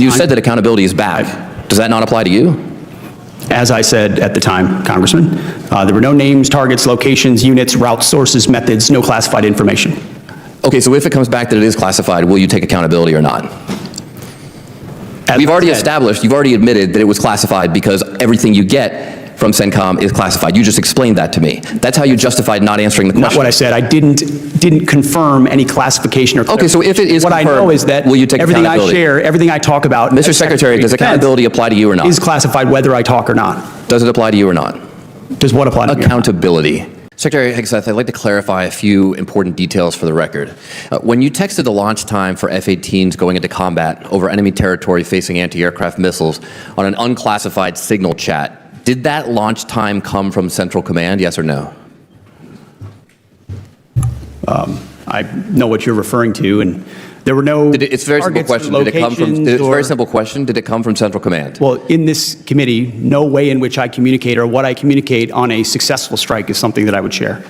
You said that accountability is back. Does that not apply to you? As I said at the time, Congressman, there were no names, targets, locations, units, routes, sources, methods, no classified information. Okay, so if it comes back that it is classified, will you take accountability or not? We've already established, you've already admitted that it was classified because everything you get from CENTCOM is classified. You just explained that to me. That's how you justified not answering the question. Not what I said. I didn't confirm any classification or Okay, so if it is what confirmed, I know is that will you take everything I accountability? share, everything I talk about, Mr. Secretary, does accountability apply to you or not? is classified whether I talk or not. Does it apply to you or not? Does what apply to me? Accountability. Secretary Hegseth, I'd like to clarify a few important details for the record. When you texted the launch time for F-18s going into combat over enemy territory facing anti-aircraft missiles on an unclassified signal chat, did that launch time come from Central Command, yes or no? I know what you're referring to, and there were no It's a very simple question. Did it come from? It's a very simple question. Did it come from Central Command? Well, in this committee, no way in which I communicate or what I communicate on a successful strike is something that I would share.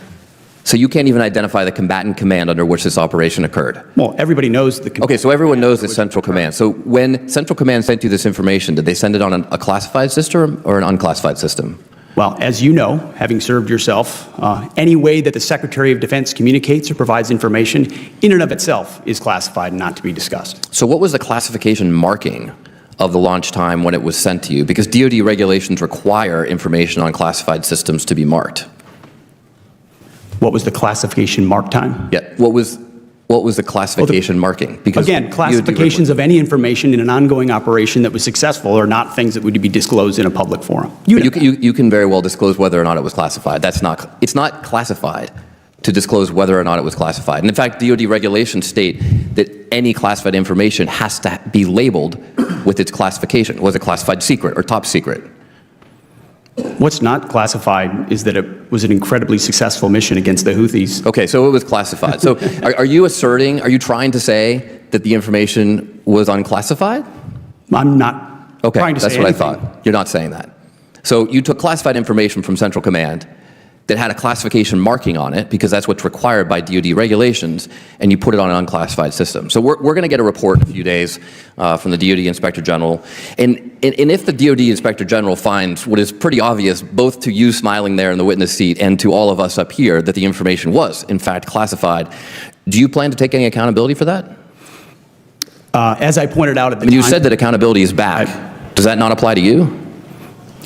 So you can't even identify the combatant command under which this operation occurred? Well, everybody knows the Okay, so everyone knows it's Central Command. So when Central Command sent you this information, did they send it on a classified system or an unclassified system? Well, as you know, having served yourself, any way that the Secretary of Defense communicates or provides information in and of itself is classified and not to be discussed. So what was the classification marking of the launch time when it was sent to you? Because DoD regulations require information on classified systems to be marked. What was the classification mark time? Yeah, what was the classification marking? Because Again, classifications of any information in an ongoing operation that was successful are not things that would be disclosed in a public forum. You can very well disclose whether or not it was classified. It's not classified to disclose whether or not it was classified. And in fact, DoD regulations state that any classified information has to be labeled with its classification. Was it classified secret or top secret? What's not classified is that it was an incredibly successful mission against the Houthis. Okay, so it was classified. So are you trying to say that the information was unclassified? I'm not trying to say that's what anything. I thought. You're not saying that. So you took classified information from Central Command that had a classification marking on it, because that's what's required by DoD regulations, and you put it on an unclassified system. So we're going to get a report in a few days from the DoD Inspector General. And if the DoD Inspector General finds what is pretty obvious, both to you smiling there in the witness seat and to all of us up here, that the information was, in fact, classified, do you plan to take any accountability for that? As I pointed out at the time... You said that accountability is back. Does that not apply to you?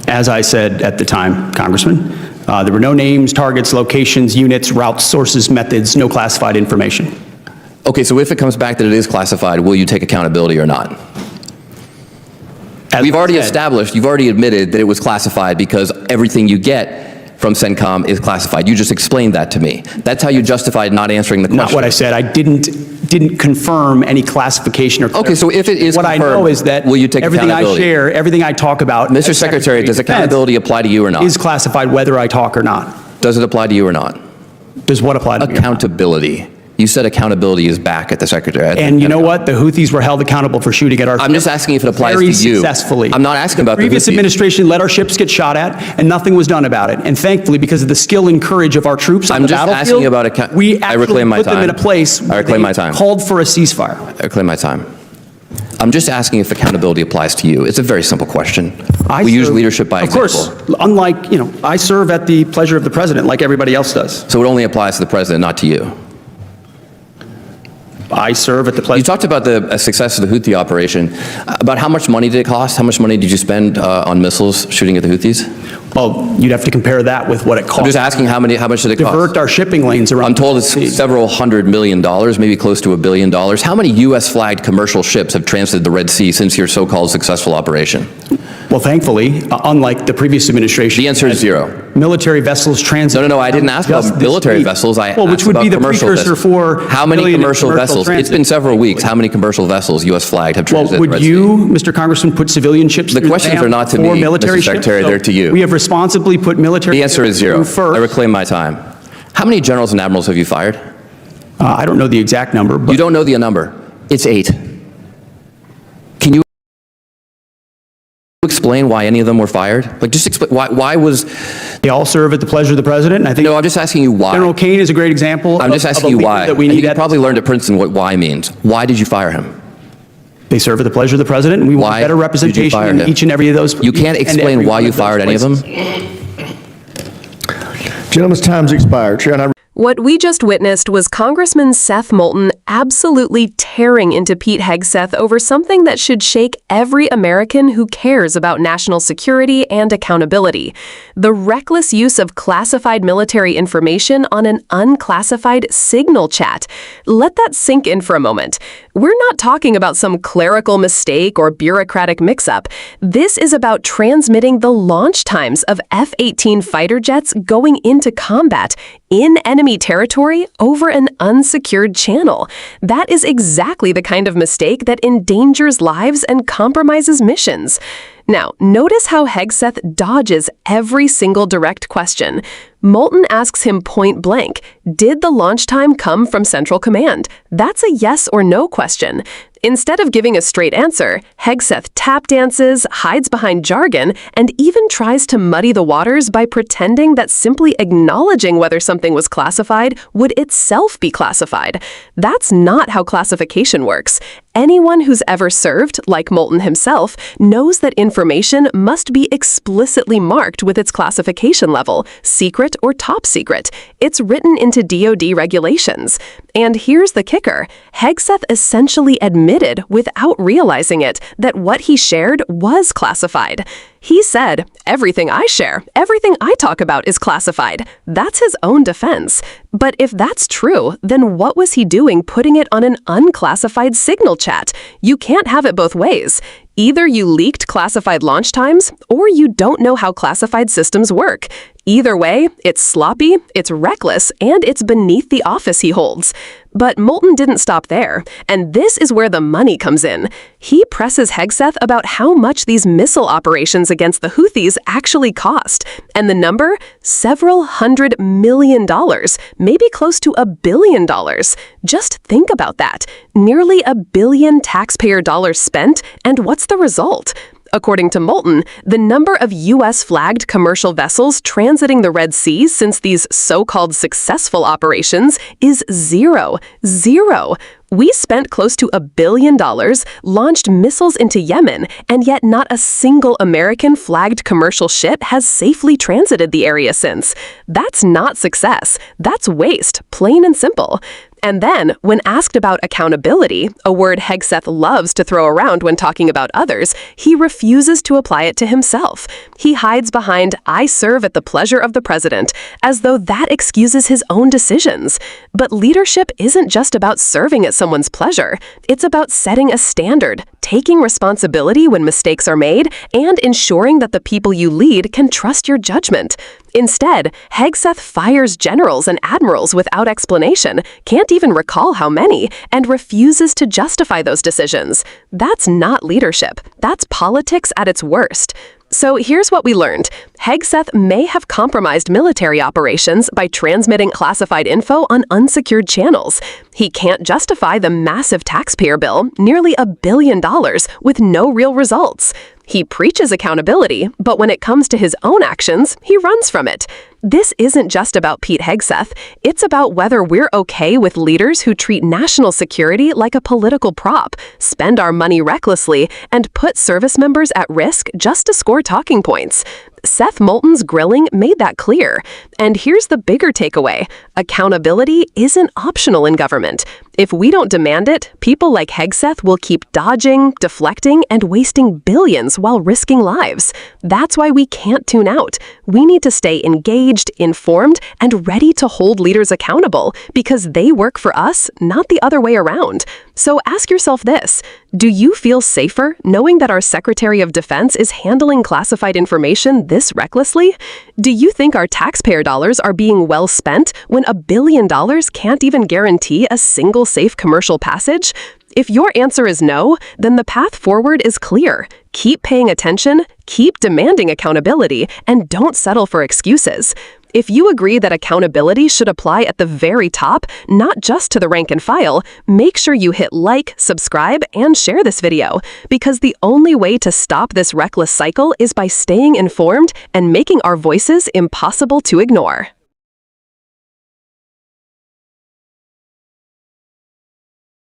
As I said at the time, Congressman, there were no names, targets, locations, units, routes, sources, methods, no classified information. Okay, so if it comes back that it is classified, will you take accountability or not? We've already established, you've already admitted that it was classified because everything you get from CENTCOM is classified. You just explained that to me. That's how you justified not answering the question. Not what I said. I didn't confirm any classification or... Okay, so if it is what confirmed, I know is that will you take everything accountability? I share, everything I talk about... Mr. Secretary, does accountability apply to you or not? Is classified whether I talk or not. Does it apply to you or not? Does what apply to me? Accountability. You said accountability is back at the Secretary. And you know what? The Houthis were held accountable for shooting at our ships. I'm just asking if it applies very to you. Successfully. I'm not asking about the previous Houthis. administration let our ships get shot at, and nothing was done about it. And thankfully, because of the skill and courage of our troops on the battlefield, we actually put them in a place where they called for a ceasefire. I reclaim my time. I'm just asking if accountability applies to you. It's a very simple question. We use leadership by example. Of course. Unlike, I serve at the pleasure of the president like everybody else does. So it only applies to the president, not to you. I serve at the pleasure. You talked about the success of the Houthi operation. About how much money did it cost? How much money did you spend on missiles shooting at the Houthis? Well, you'd have to compare that with what it cost. I'm just asking how much did it cost? Divert our shipping lanes around. I'm told it's several $100 million, maybe close to $1 billion. How many U.S. flagged commercial ships have transited the Red Sea since your so-called successful operation? Well, thankfully, unlike the previous administration, the answer is zero. Military vessels transit. No, I didn't ask about military vessels. I asked which would about be the commercial precursor vessels. for how many commercial vessels? Transit. It's been several weeks. How many commercial vessels, U.S. flagged, have transited the Red Sea? Well, would you, Mr. Congressman, put civilian ships? The questions are not to me, Mr. Secretary. They're to you. We have responsibly put military. The answer is zero. I reclaim my time. How many generals and admirals have you fired? I don't know the exact number. But you don't know the number. It's 8. Can you explain why any of them were fired? Like, just explain why was... They all serve at the pleasure of the president, and I think... No, I'm just asking you why. General Kane is a great example. I'm just asking you why. You probably learned at Princeton what why means. Why did you fire him? They serve at the pleasure of the president, and we want better representation in each and every of those. You can't explain why you fired any of them? Gentleman's time's expired. Chair, what we just witnessed was Congressman Seth Moulton absolutely tearing into Pete Hegseth over something that should shake every American who cares about national security and accountability: the reckless use of classified military information on an unclassified signal chat. Let that sink in for a moment. We're not talking about some clerical mistake or bureaucratic mix-up. This is about transmitting the launch times of F-18 fighter jets going into combat in enemy territory over an unsecured channel. That is exactly the kind of mistake that endangers lives and compromises missions. Now, notice how Hegseth dodges every single direct question. Moulton asks him point blank, did the launch time come from Central Command? That's a yes or no question. Instead of giving a straight answer, Hegseth tap dances, hides behind jargon, and even tries to muddy the waters by pretending that simply acknowledging whether something was classified would itself be classified. That's not how classification works. Anyone who's ever served, like Moulton himself, knows that information must be explicitly marked with its classification level, secret or top secret. It's written into DoD regulations. And here's the kicker. Hegseth essentially admitted, without realizing it, that what he shared was classified. He said, everything I share, everything I talk about is classified. That's his own defense. But if that's true, then what was he doing putting it on an unclassified signal chat? You can't have it both ways. Either you leaked classified launch times, or you don't know how classified systems work. Either way, it's sloppy, it's reckless, and it's beneath the office he holds. But Moulton didn't stop there, and this is where the money comes in. He presses Hegseth about how much these missile operations against the Houthis actually cost. And the number? Several $100 million, maybe close to $1 billion. Just think about that. Nearly $1 billion taxpayer dollars spent, and what's the result? According to Moulton, the number of U.S.-flagged commercial vessels transiting the Red Sea since these so-called successful operations is zero. Zero. We spent close to $1 billion, launched missiles into Yemen, and yet not a single American-flagged commercial ship has safely transited the area since. That's not success. That's waste, plain and simple. And then, when asked about accountability, a word Hegseth loves to throw around when talking about others, he refuses to apply it to himself. He hides behind, I serve at the pleasure of the president, as though that excuses his own decisions. But leadership isn't just about serving at someone's pleasure. It's about setting a standard, taking responsibility when mistakes are made, and ensuring that the people you lead can trust your judgment. Instead, Hegseth fires generals and admirals without explanation, can't even recall how many, and refuses to justify those decisions. That's not leadership. That's politics at its worst. So here's what we learned. Hegseth may have compromised military operations by transmitting classified info on unsecured channels. He can't justify the massive taxpayer bill, nearly $1 billion, with no real results. He preaches accountability, but when it comes to his own actions, he runs from it. This isn't just about Pete Hegseth. It's about whether we're okay with leaders who treat national security like a political prop, spend our money recklessly, and put service members at risk just to score talking points. Seth Moulton's grilling made that clear. And here's the bigger takeaway. Accountability isn't optional in government. If we don't demand it, people like Hegseth will keep dodging, deflecting, and wasting billions while risking lives. That's why we can't tune out. We need to stay engaged, informed, and ready to hold leaders accountable because they work for us, not the other way around. So ask yourself this. Do you feel safer knowing that our Secretary of Defense is handling classified information this recklessly? Do you think our taxpayer dollars are being well spent when $1 billion can't even guarantee a single safe commercial passage? If your answer is no, then the path forward is clear. Keep paying attention, keep demanding accountability, and don't settle for excuses. If you agree that accountability should apply at the very top, not just to the rank and file, make sure you hit like, subscribe, and share this video, because the only way to stop this reckless cycle is by staying informed and making our voices impossible to ignore.